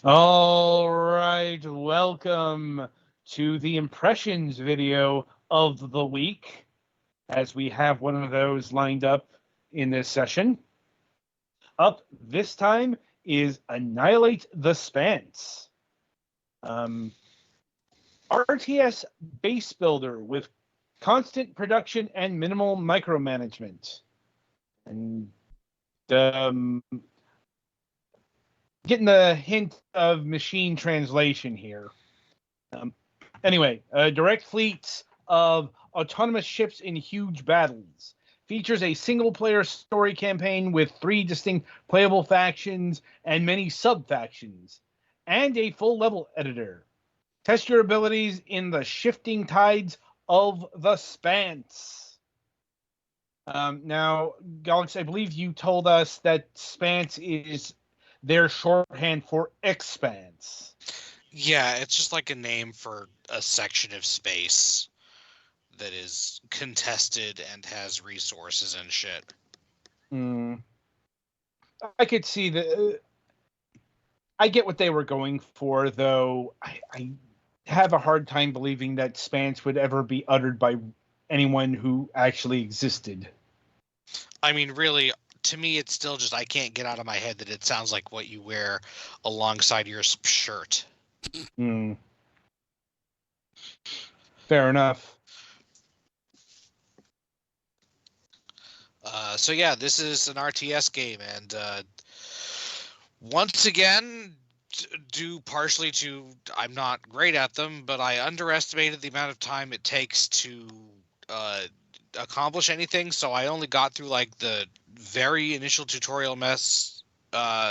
All right, welcome to the impressions video of the week, as we have one of those lined up in this session. Up this time is Annihilate the Spance. RTS base builder with constant production and minimal micromanagement. And getting the hint of machine translation here. Anyway, direct fleets of autonomous ships in huge battles. Features a single-player story campaign with 3 distinct playable factions and many sub-factions, and a full-level editor. Test your abilities in the shifting tides of the Spance. Now, Galax, I believe you told us that Spance is their shorthand for expanse. Yeah, it's just like a name for a section of space that is contested and has resources and shit. I could see that. I get what they were going for, though. I have a hard time believing that Spance would ever be uttered by anyone who actually existed. I mean, really, to me, it's still just I can't get out of my head that it sounds like what you wear alongside your shirt. Fair enough. So yeah, this is an RTS game, and once again, due partially to I'm not great at them, but I underestimated the amount of time it takes to accomplish anything, so I only got through like the very initial tutorial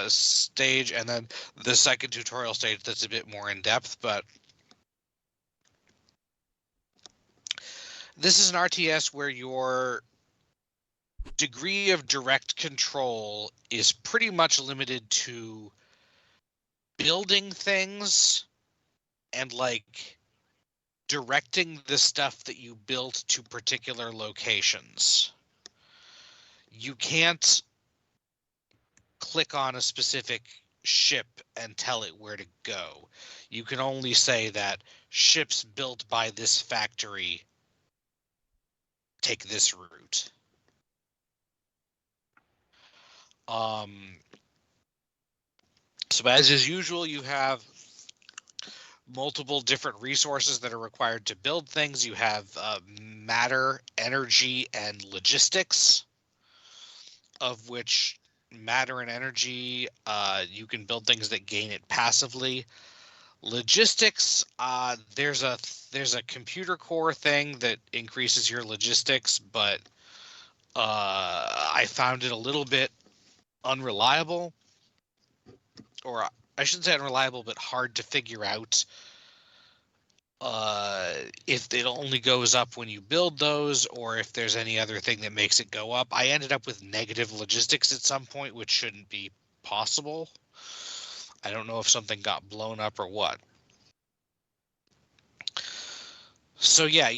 stage, and then the second tutorial stage that's a bit more in depth. But this is an RTS where your degree of direct control is pretty much limited to building things and like directing the stuff that you built to particular locations. You can't click on a specific ship and tell it where to go. You can only say that ships built by this factory take this route. So as is usual, you have multiple different resources that are required to build things. You have matter, energy, and logistics, of which matter and energy, you can build things that gain it passively. Logistics, there's a computer core thing that increases your logistics, but I found it a little bit unreliable, or I shouldn't say unreliable, but hard to figure out if it only goes up when you build those, or if there's any other thing that makes it go up. I ended up with negative logistics at some point, which shouldn't be possible. I don't know if something got blown up or what. So yeah,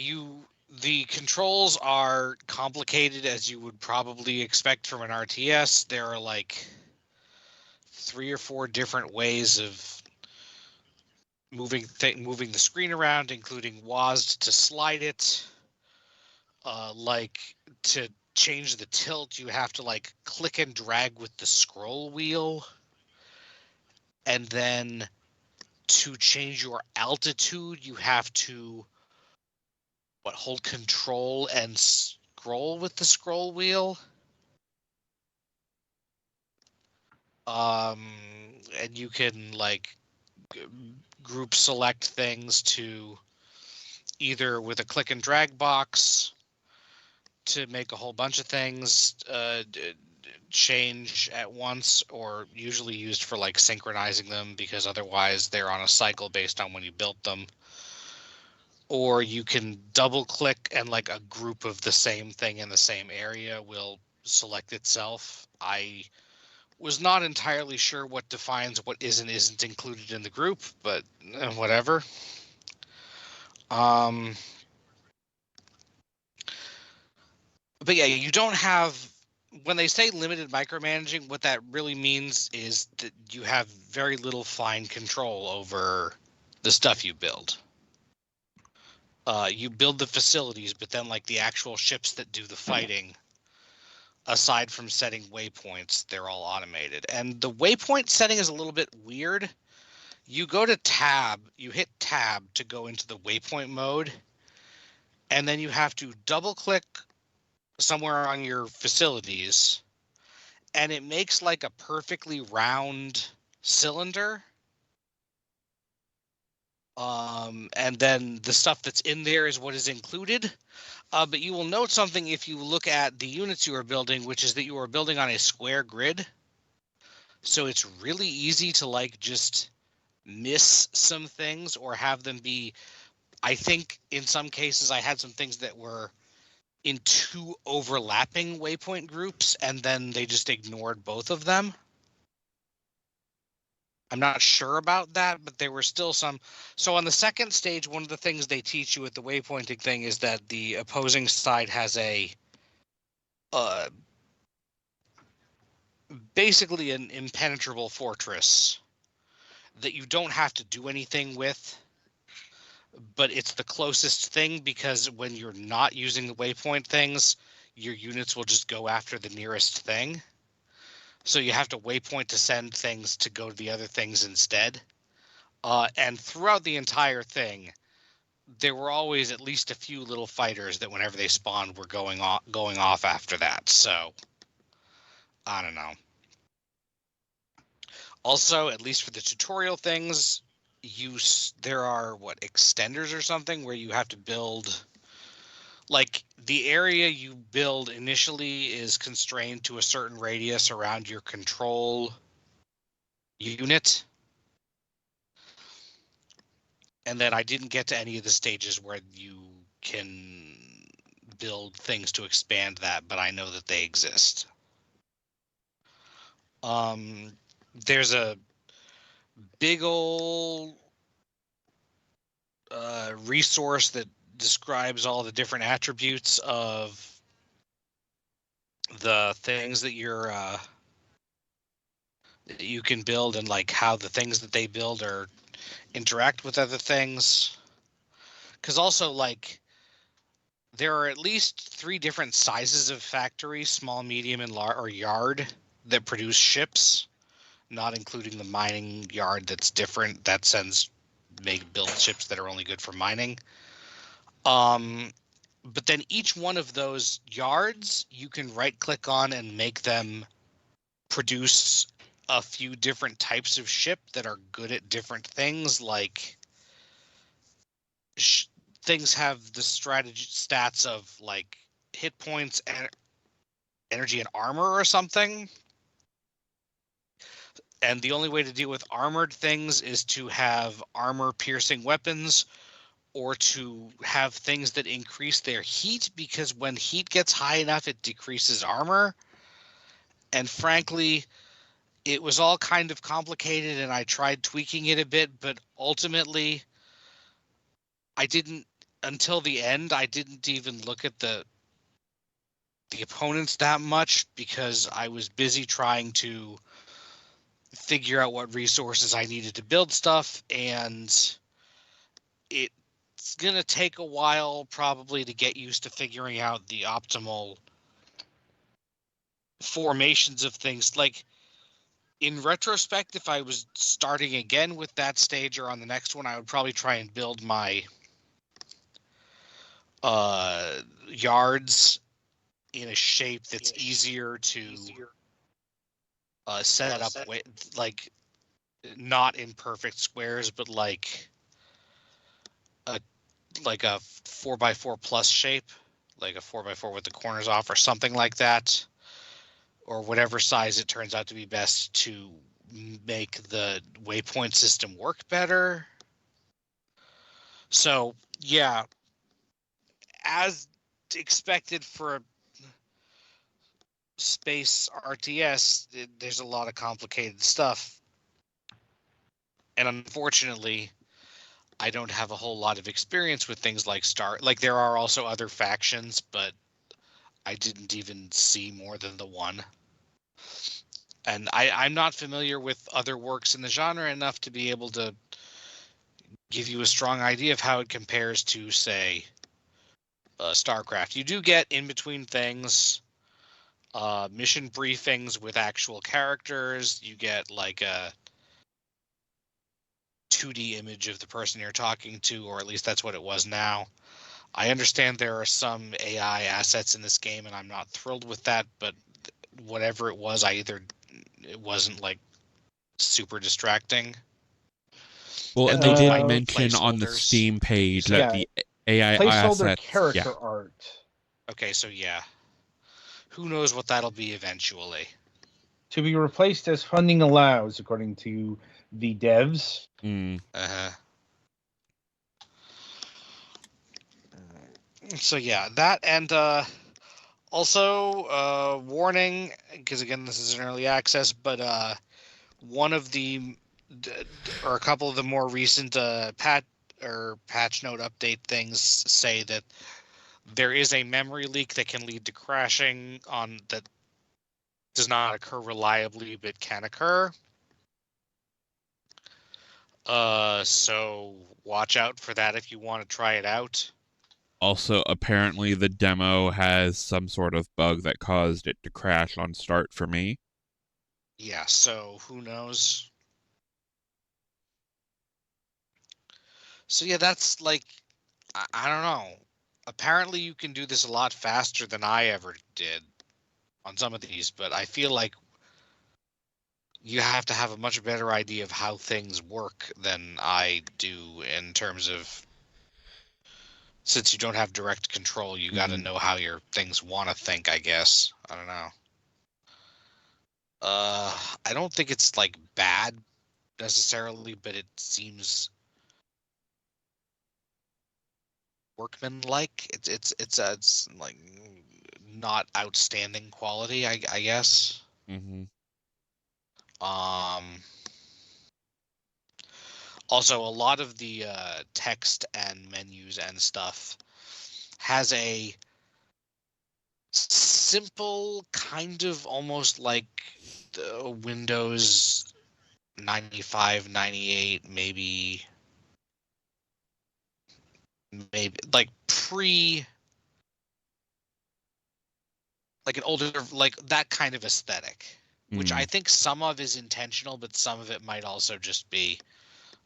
the controls are complicated, as you would probably expect from an RTS. There are like 3 or 4 different ways of moving the screen around, including WASD to slide it. Like to change the tilt, you have to like click and drag with the scroll wheel, and then to change your altitude, you have to hold control and scroll with the scroll wheel. And you can like group select things to either with a click and drag box to make a whole bunch of things change at once, or usually used for like synchronizing them, because otherwise they're on a cycle based on when you built them. Or you can double click and like a group of the same thing in the same area will select itself. I was not entirely sure what defines what is and isn't included in the group, but whatever. But yeah, you don't have when they say limited micromanaging, what that really means is that you have very little fine control over the stuff you build. You build the facilities, but then like the actual ships that do the fighting, aside from setting waypoints, they're all automated. And the waypoint setting is a little bit weird. You go to tab, you hit tab to go into the waypoint mode, and then you have to double click somewhere on your facilities, and it makes like a perfectly round cylinder. And then the stuff that's in there is what is included. But you will note something if you look at the units you are building, which is that you are building on a square grid. So it's really easy to like just miss some things or have them be, I think in some cases I had some things that were in two overlapping waypoint groups and then they just ignored both of them. I'm not sure about that, but there were still some. So on the second stage, one of the things they teach you with the waypointing thing is that the opposing side has a basically an impenetrable fortress that you don't have to do anything with, but it's the closest thing because when you're not using the waypoint things, your units will just go after the nearest thing. So you have to waypoint to send things to go to the other things instead. And throughout the entire thing, there were always at least a few little fighters that whenever they spawned were going off after that. So I don't know. Also, at least for the tutorial things, there are what extenders or something where you have to build, like the area you build initially is constrained to a certain radius around your control unit. And then I didn't get to any of the stages where you can build things to expand that, but I know that they exist. There's a big old resource that describes all the different attributes of the things that you can build and like how the things that they build or interact with other things. Because also like there are at least 3 different sizes of factory: small, medium, and large, or yard, that produce ships, not including the mining yard that's different, that build ships that are only good for mining. But then each one of those yards you can right click on and make them produce a few different types of ship that are good at different things. Like things have the strategy stats of like hit points and energy and armor or something. And the only way to deal with armored things is to have armor piercing weapons or to have things that increase their heat, because when heat gets high enough, it decreases armor. And frankly, it was all kind of complicated and I tried tweaking it a bit, but ultimately until the end, I didn't even look at the opponents that much because I was busy trying to figure out what resources I needed to build stuff, and it's going to take a while probably to get used to figuring out the optimal formations of things. Like in retrospect, if I was starting again with that stage or on the next one, I would probably try and build my yards in a shape that's easier to set up with, like not in perfect squares, but like a 4x4 plus shape, like a 4x4 with the corners off or something like that, or whatever size it turns out to be best to make the waypoint system work better. So yeah, as expected for a space RTS, there's a lot of complicated stuff. And unfortunately, I don't have a whole lot of experience with things like Star. Like there are also other factions, but I didn't even see more than the one. And I'm not familiar with other works in the genre enough to be able to give you a strong idea of how it compares to, say, StarCraft. You do get in between things, mission briefings with actual characters. You get like a 2D image of the person you're talking to, or at least that's what it was now. I understand there are some AI assets in this game, and I'm not thrilled with that, but whatever it was, it wasn't like super distracting. Well, and And they those did might be mention on the placeholders. Steam page Yeah. that the AI Placeholder assets... character art. Okay, so yeah. Who knows what that'll be eventually. To be replaced as funding allows, according to the devs. Uh-huh. So yeah, that, and also warning, because again this is an early access, but one of the or a couple of the more recent patch note update things say that there is a memory leak that can lead to crashing on that does not occur reliably but can occur. So watch out for that if you want to try it out. Also, apparently the demo has some sort of bug that caused it to crash on start for me. Yeah, so who knows? So yeah, that's like, I don't know. Apparently you can do this a lot faster than I ever did on some of these, but I feel like you have to have a much better idea of how things work than I do in terms of, since you don't have direct control, you got to know how your things want to think, I guess. I don't know. I don't think it's like bad necessarily, but it seems workmanlike. It's like not outstanding quality, I guess. Also, a lot of the text and menus and stuff has a simple, kind of almost like the Windows 95, 98, maybe like like an older, like that kind of aesthetic, which I think some of is intentional, but some of it might also just be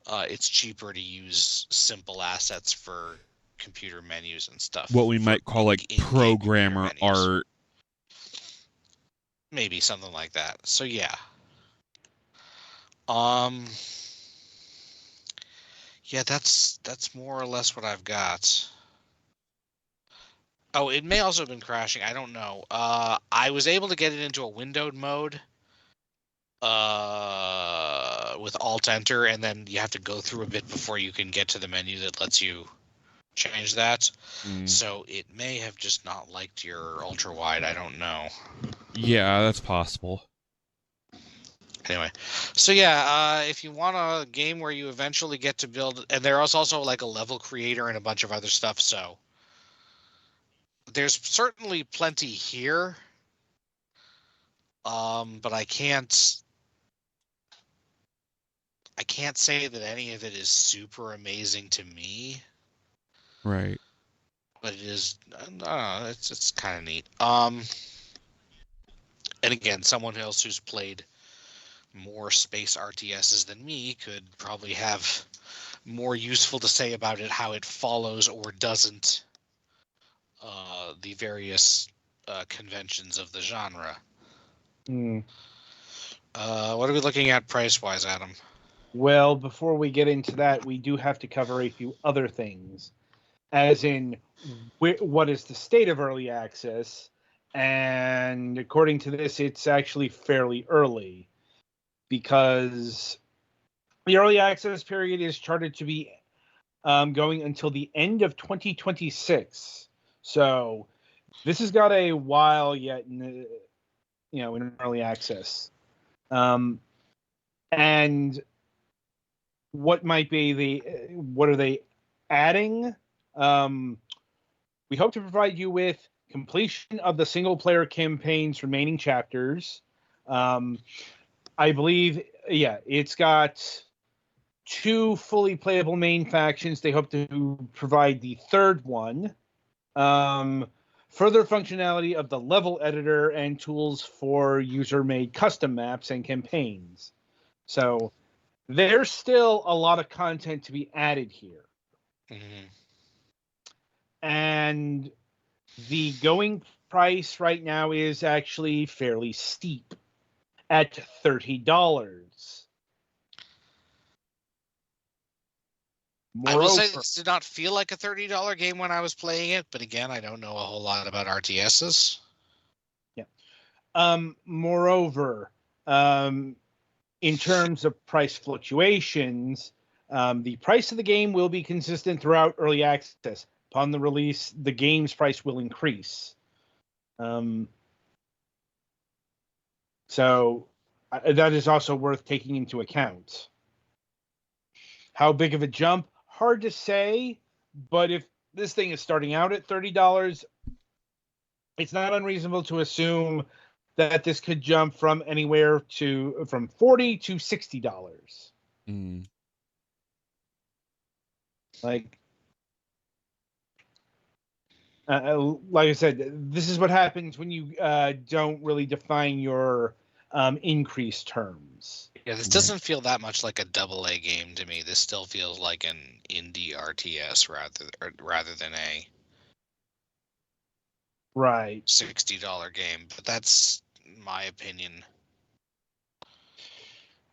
it's cheaper to use simple assets for computer menus and stuff. What we might call like programmer art. Maybe something like that. So yeah. Yeah, that's more or less what I've got. Oh, it may also have been crashing. I don't know. I was able to get it into a windowed mode with Alt-Enter, and then you have to go through a bit before you can get to the menu that lets you change that. So it may have just not liked your ultra-wide. I don't know. Yeah, that's possible. Anyway, so yeah, if you want a game where you eventually get to build, and there's also like a level creator and a bunch of other stuff, so there's certainly plenty here. But I can't say that any of it is super amazing to me. Right. But it is, it's kind of neat. And again, someone else who's played more space RTSs than me could probably have more useful to say about it, how it follows or doesn't the various conventions of the genre. What are we looking at price-wise, Adam? Well, before we get into that, we do have to cover a few other things, as in what is the state of early access, and according to this, it's actually fairly early, because the early access period is charted to be going until the end of 2026. So this has got a while yet in early access. And what might be what are they adding? We hope to provide you with completion of the single-player campaign's remaining chapters. I believe, it's got 2 fully playable main factions. They hope to provide the third one. Further functionality of the level editor and tools for user-made custom maps and campaigns. So there's still a lot of content to be added here. Mm-hmm. And the going price right now is actually fairly steep at $30. I will say Moreover, this did not feel like a $30 game when I was playing it, but again, I don't know a whole lot about RTSs. moreover, in terms of price fluctuations, the price of the game will be consistent throughout early access. Upon the release, the game's price will increase. So that is also worth taking into account. How big of a jump? Hard to say, but if this thing is starting out at $30, it's not unreasonable to assume that this could jump from anywhere from $40 to $60. Mm. Like I said, this is what happens when you don't really define your increase terms. Yeah, this doesn't feel that much like a AA game to me. This still feels like an indie RTS rather than a Right. $60 game. But that's my opinion.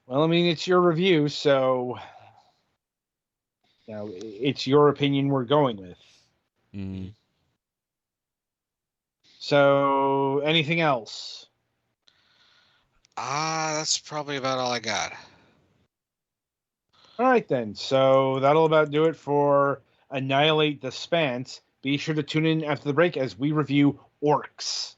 Well, I mean, it's your review, so it's your opinion we're going with. Mm. So, anything else? That's probably about all I got. All right, then. So that'll about do it for Annihilate the Spance. Be sure to tune in after the break as we review Orcs.